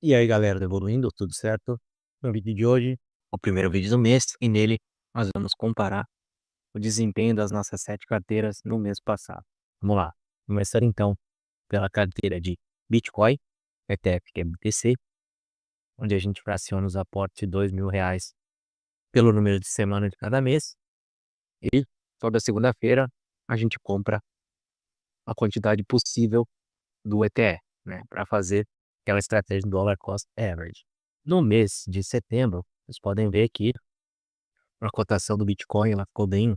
E aí galera do Evoluindo, tudo certo? No vídeo de hoje, o primeiro vídeo do mês, e nele nós vamos comparar o desempenho das nossas 7 carteiras no mês passado. Vamos lá, começando então pela carteira de Bitcoin, ETF que é BTC, onde a gente fraciona os aportes de R$ 2.000 pelo número de semana de cada mês, e toda segunda-feira a gente compra a quantidade possível do ETF, né, para fazer aquela estratégia do Dollar Cost Average. No mês de setembro, vocês podem ver que a cotação do Bitcoin ela ficou bem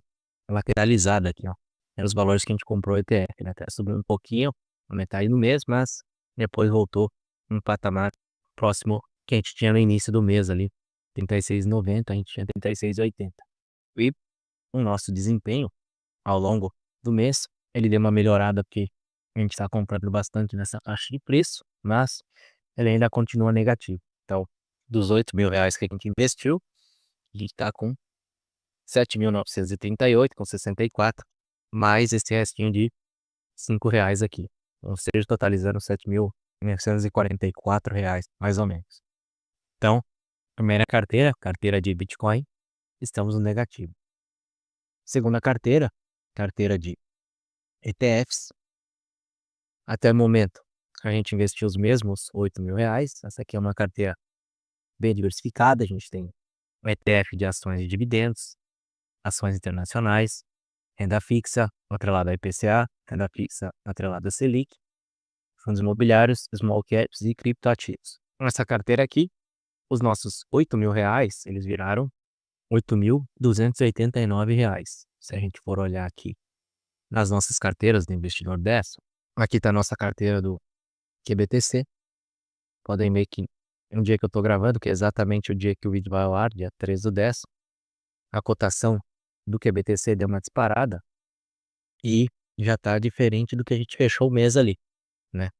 lateralizada aqui, ó. Eram os valores que a gente comprou o ETF, né? Até subiu um pouquinho na metade do mês, mas depois voltou um patamar próximo que a gente tinha no início do mês ali, 36,90, a gente tinha 36,80. E o nosso desempenho ao longo do mês, ele deu uma melhorada porque a gente está comprando bastante nessa faixa de preço, mas ele ainda continua negativo. Então, dos R$ 8.000 que a gente investiu, a gente está com 7.938,64, mais esse restinho de R$ 5 aqui. Ou seja, totalizando R$ 7.944, mais ou menos. Então, primeira carteira, carteira de Bitcoin, estamos no negativo. Segunda carteira, carteira de ETFs. Até o momento, a gente investiu os mesmos R$ 8.000. Essa aqui é uma carteira bem diversificada. A gente tem um ETF de ações de dividendos, ações internacionais, renda fixa atrelada a IPCA, renda fixa atrelada a Selic, fundos imobiliários, small caps e criptoativos. Nessa carteira aqui, os nossos R$ 8.000, eles viraram R$ 8.289. Se a gente for olhar aqui nas nossas carteiras do investidor 10, aqui está a nossa carteira do QBTC. Podem ver que no dia que eu estou gravando, que é exatamente o dia que o vídeo vai ao ar, dia 13/10, a cotação do QBTC deu uma disparada e já está diferente do que a gente fechou o mês ali, né?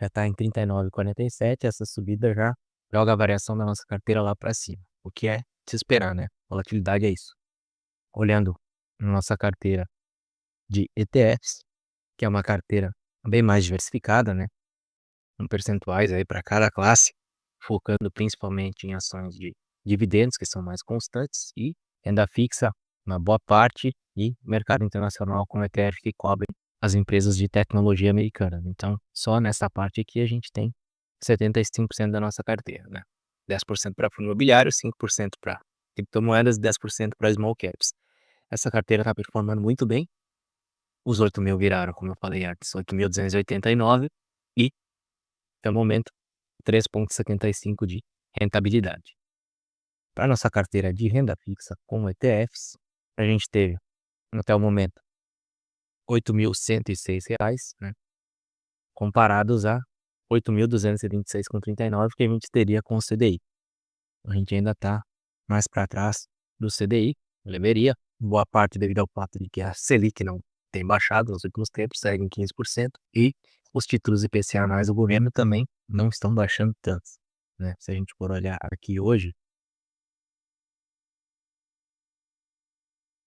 Já está em 39,47, essa subida já joga a variação da nossa carteira lá para cima, o que é de se esperar, né? Volatilidade é isso. Olhando na nossa carteira de ETFs, que é uma carteira bem mais diversificada, né? Com percentuais aí para cada classe, focando principalmente em ações de dividendos, que são mais constantes, e renda fixa, uma boa parte, e mercado internacional com ETF que cobre as empresas de tecnologia americanas. Então, só nessa parte aqui a gente tem 75% da nossa carteira, né? 10% para fundo imobiliário, 5% para criptomoedas, 10% para small caps. Essa carteira está performando muito bem. Os 8.000 viraram, como eu falei antes, 8.289 e, até o momento, 3,75 de rentabilidade. Para nossa carteira de renda fixa com ETFs, a gente teve, até o momento, R$ 8.106, né? Comparados a R$ 8.226,39 que a gente teria com o CDI. A gente ainda está mais para trás do CDI, deveria, boa parte devido ao fato de que a Selic não tem baixado nos últimos tempos, segue em 15%, e os títulos IPCA mais do governo também não estão baixando tanto, né? Se a gente for olhar aqui hoje,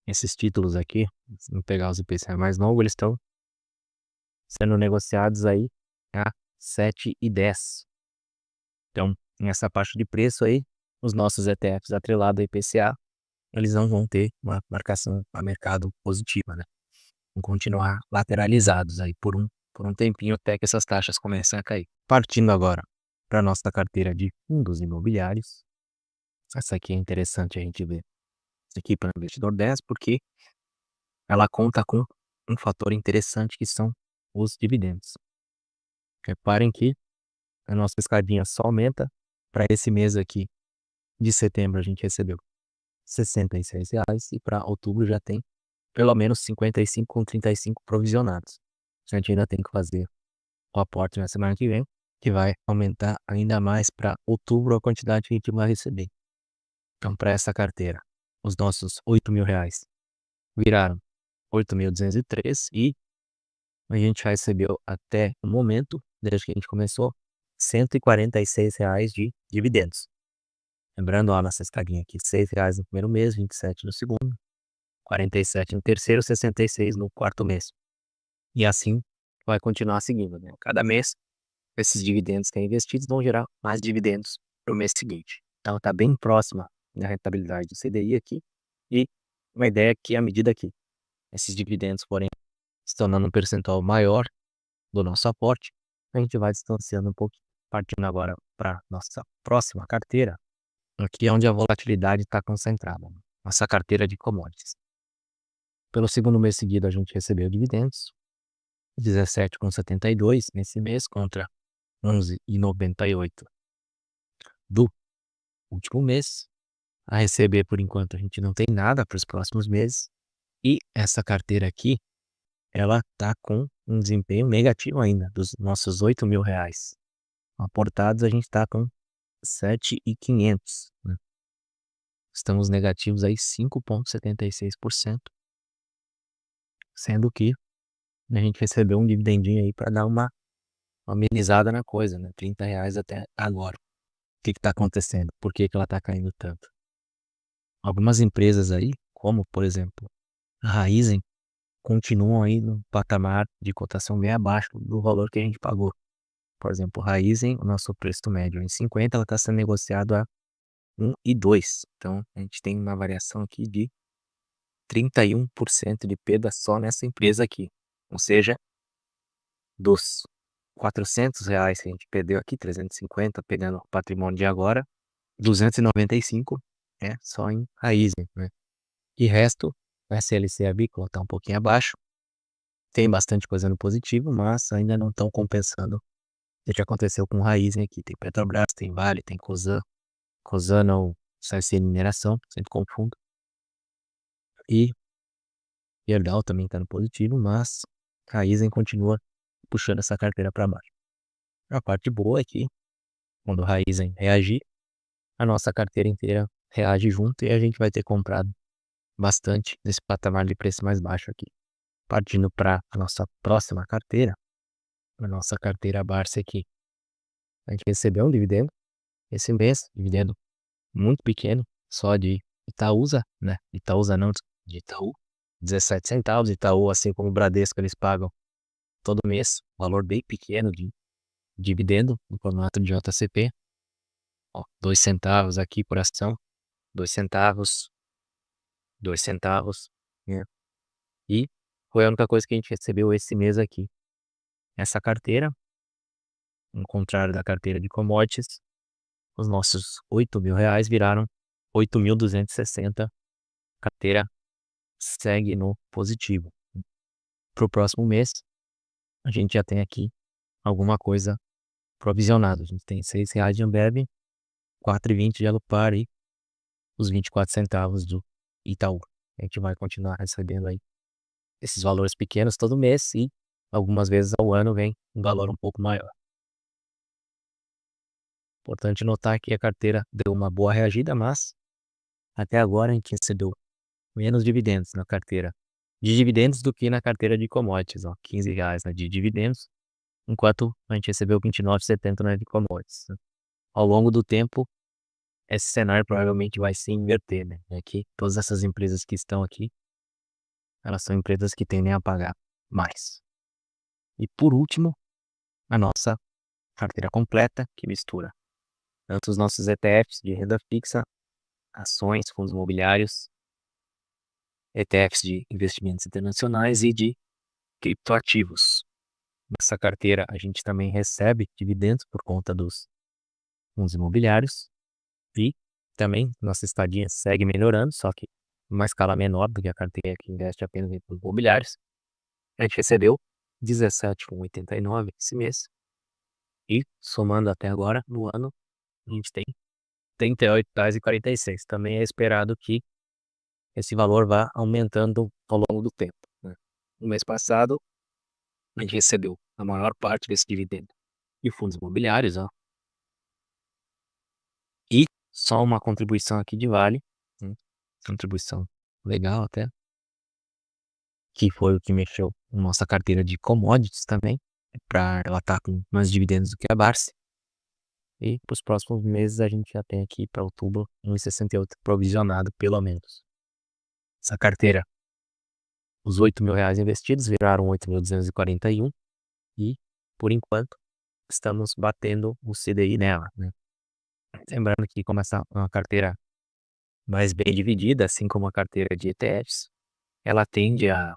esses títulos aqui, se não pegar os IPCA mais novos, eles estão sendo negociados aí a 7,10. Então, nessa faixa de preço aí, os nossos ETFs atrelados ao IPCA, eles não vão ter uma marcação a mercado positiva, né? Vão continuar lateralizados aí por um tempinho até que essas taxas comecem a cair. Partindo agora para a nossa carteira de fundos imobiliários. Essa aqui é interessante a gente ver. Essa aqui para o investidor 10, porque ela conta com um fator interessante que são os dividendos. Reparem que a nossa escadinha só aumenta. Para esse mês aqui de setembro a gente recebeu R$ 66 e para outubro já tem pelo menos 55,35 provisionados. A gente ainda tem que fazer o aporte na semana que vem, que vai aumentar ainda mais para outubro a quantidade que a gente vai receber. Então, para essa carteira, os nossos R$ 8.000 viraram 8.203 e a gente já recebeu até o momento, desde que a gente começou, R$ 146 de dividendos. Lembrando, ó, nossa escadinha aqui, R$ 6 no primeiro mês, 27 no segundo, 47 no terceiro, 66 no quarto mês. E assim vai continuar seguindo, né? Cada mês esses dividendos que é investidos vão gerar mais dividendos para o mês seguinte. Então está bem próxima da rentabilidade do CDI aqui, e uma ideia é que à medida que esses dividendos forem se tornando um percentual maior do nosso aporte, a gente vai distanciando um pouquinho. Partindo agora para nossa próxima carteira, aqui é onde a volatilidade está concentrada, nossa carteira de commodities. Pelo segundo mês seguido a gente recebeu dividendos, 17,72 nesse mês contra 11,98 do último mês. A receber por enquanto a gente não tem nada para os próximos meses, e essa carteira aqui, ela tá com um desempenho negativo ainda. Dos nossos R$ 8.000 aportados, a gente está com 7.500, né? Estamos negativos aí 5,76%, sendo que a gente recebeu um dividendinho aí para dar uma amenizada na coisa, né? R$ 30 até agora. O que está acontecendo? Por que ela está caindo tanto? Algumas empresas aí, como por exemplo a Raízen, continuam aí no patamar de cotação bem abaixo do valor que a gente pagou. Por exemplo, Raízen, o nosso preço médio em 50, ela está sendo negociado a 1,2. Então, a gente tem uma variação aqui de 31% de perda só nessa empresa aqui. Ou seja, dos R$ 400 que a gente perdeu aqui, 350 pegando o patrimônio de agora, 295 é só em Raízen, né? E resto, o SLC Agrícola está um pouquinho abaixo. Tem bastante coisa no positivo, mas ainda não estão compensando o que aconteceu com Raízen aqui. Tem Petrobras, tem Vale, tem Cosan. Cosan não, CSN Mineração, sempre confundo. E Gerdau também está no positivo, mas Raízen continua puxando essa carteira para baixo. A parte boa é que, quando a Raízen reagir, a nossa carteira inteira reage junto e a gente vai ter comprado bastante nesse patamar de preço mais baixo aqui. Partindo para a nossa próxima carteira, a nossa carteira Barça aqui. A gente recebeu um dividendo esse mês, dividendo muito pequeno, só de Itaúsa, né? Itaúsa não, de Itaú, 17 centavos. Itaú, assim como o Bradesco, eles pagam todo mês, valor bem pequeno de dividendo no formato de JCP. Ó, 2 centavos aqui por ação, 2 centavos, 2 centavos, né? E foi a única coisa que a gente recebeu esse mês aqui. Essa carteira, ao contrário da carteira de commodities, os nossos R$ 8.000 viraram 8.260. Carteira segue no positivo. Para o próximo mês, a gente já tem aqui alguma coisa provisionada. A gente tem R$ 6 de Ambev, 4,20 de Alupar e os 24 centavos do Itaú. A gente vai continuar recebendo aí esses valores pequenos todo mês, e algumas vezes ao ano vem um valor um pouco maior. Importante notar que a carteira deu uma boa reagida, mas até agora a gente recebeu menos dividendos na carteira de dividendos do que na carteira de commodities, ó, R$ 15 de dividendos, enquanto a gente recebeu 29,70 na de commodities, né? Ao longo do tempo, esse cenário provavelmente vai se inverter, né? É que todas essas empresas que estão aqui, elas são empresas que tendem a pagar mais. E por último, a nossa carteira completa, que mistura tanto os nossos ETFs de renda fixa, ações, fundos imobiliários, ETFs de investimentos internacionais e de criptoativos. Nessa carteira a gente também recebe dividendos por conta dos fundos imobiliários, e também nossa estadia segue melhorando, só que em uma escala menor do que a carteira que investe apenas em fundos imobiliários. A gente recebeu 17,89 esse mês, e somando até agora no ano, a gente tem R$ 38,46. Também é esperado que esse valor vá aumentando ao longo do tempo, né? No mês passado, a gente recebeu a maior parte desse dividendo de fundos imobiliários, ó. E só uma contribuição aqui de Vale, né? Contribuição legal até, que foi o que mexeu com nossa carteira de commodities também, para ela estar com mais dividendos do que a Barsi. E para os próximos meses a gente já tem aqui para outubro 1,68 provisionado, pelo menos. Essa carteira, os R$ 8.000 investidos viraram 8.241, e por enquanto estamos batendo o CDI nela, né. Lembrando que como essa é uma carteira mais bem dividida, assim como a carteira de ETFs, ela tende a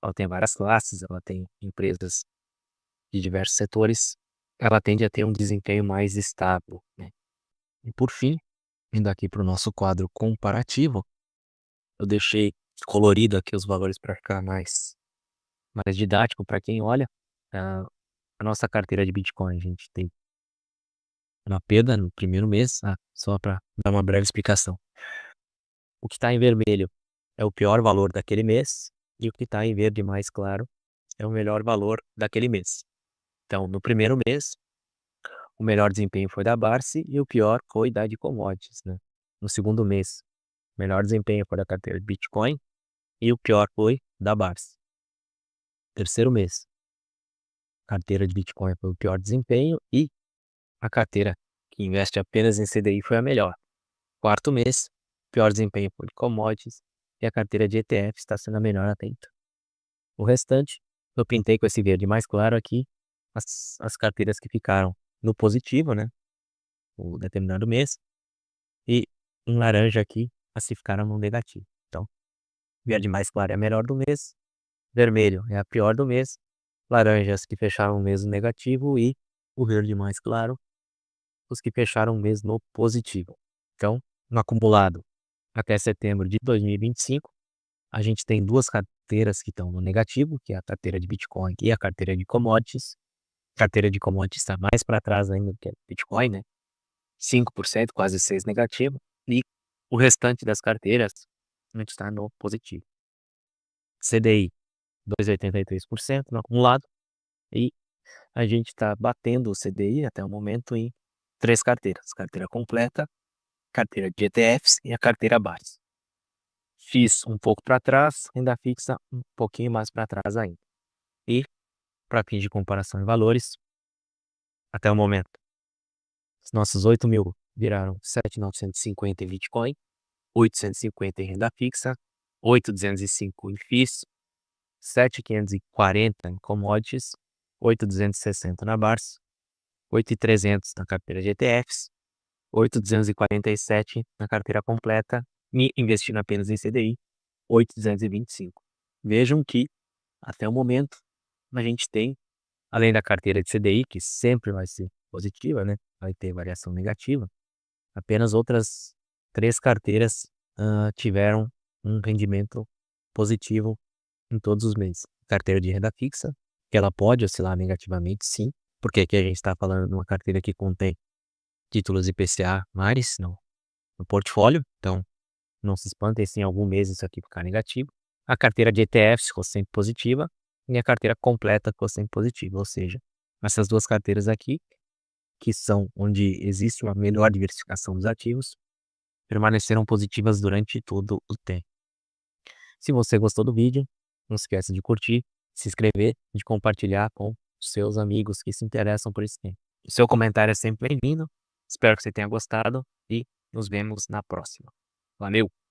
ela tem várias classes, ela tem empresas de diversos setores, ela tende a ter um desempenho mais estável, né. E por fim, indo aqui para o nosso quadro comparativo, eu deixei colorido aqui os valores para ficar mais didático para quem olha. Ah, a nossa carteira de Bitcoin, a gente tem uma perda no primeiro mês, só para dar uma breve explicação. O que está em vermelho é o pior valor daquele mês, e o que está em verde mais claro é o melhor valor daquele mês. Então, no primeiro mês, o melhor desempenho foi da Barsi e o pior foi da de commodities, né. No segundo mês, o melhor desempenho foi da carteira de Bitcoin e o pior foi da Barsi. Terceiro mês, carteira de Bitcoin foi o pior desempenho e a carteira que investe apenas em CDI foi a melhor. Quarto mês, pior desempenho foi de commodities e a carteira de ETF está sendo a melhor até então. O restante, eu pintei com esse verde mais claro aqui, as carteiras que ficaram no positivo, né, o determinado mês, e em laranja aqui, as que ficaram no negativo. Então, verde mais claro é a melhor do mês, vermelho é a pior do mês, laranja as que fecharam o mês no negativo e o verde mais claro, os que fecharam o mês no positivo. Então, no acumulado até setembro de 2025, a gente tem duas carteiras que estão no negativo, que é a carteira de Bitcoin e a carteira de commodities. A carteira de commodities está mais para trás ainda do que a Bitcoin, né? 5%, quase 6% negativo. E o restante das carteiras a gente está no positivo. CDI 2,83% no acumulado. E a gente está batendo o CDI até o momento em 3 carteiras: carteira completa, carteira de ETFs e a carteira base. Fiz um pouco para trás, renda fixa um pouquinho mais para trás ainda. E, para fins de comparação em valores, até o momento, os nossos 8.000 viraram 7.950 em Bitcoin, 850 em renda fixa, 8.205 em FIIs, 7.540 em commodities, 8.260 na Bars, 8.300 na carteira de ETFs, 8.247 na carteira completa e investindo apenas em CDI, 8.225. Vejam que, até o momento, a gente tem, além da carteira de CDI, que sempre vai ser positiva, né? Vai ter variação negativa, apenas outras 3 carteiras tiveram um rendimento positivo em todos os meses. Carteira de renda fixa, que ela pode oscilar negativamente, sim, porque aqui a gente está falando de uma carteira que contém títulos IPCA mais no portfólio, então não se espantem se em algum mês isso aqui ficar negativo. A carteira de ETFs ficou sempre positiva e a carteira completa ficou sempre positiva, ou seja, essas duas carteiras aqui, que são onde existe uma melhor diversificação dos ativos, permaneceram positivas durante todo o tempo. Se você gostou do vídeo, não esqueça de curtir, se inscrever, de compartilhar com os seus amigos que se interessam por esse tema. O seu comentário é sempre bem-vindo. Espero que você tenha gostado e nos vemos na próxima. Valeu!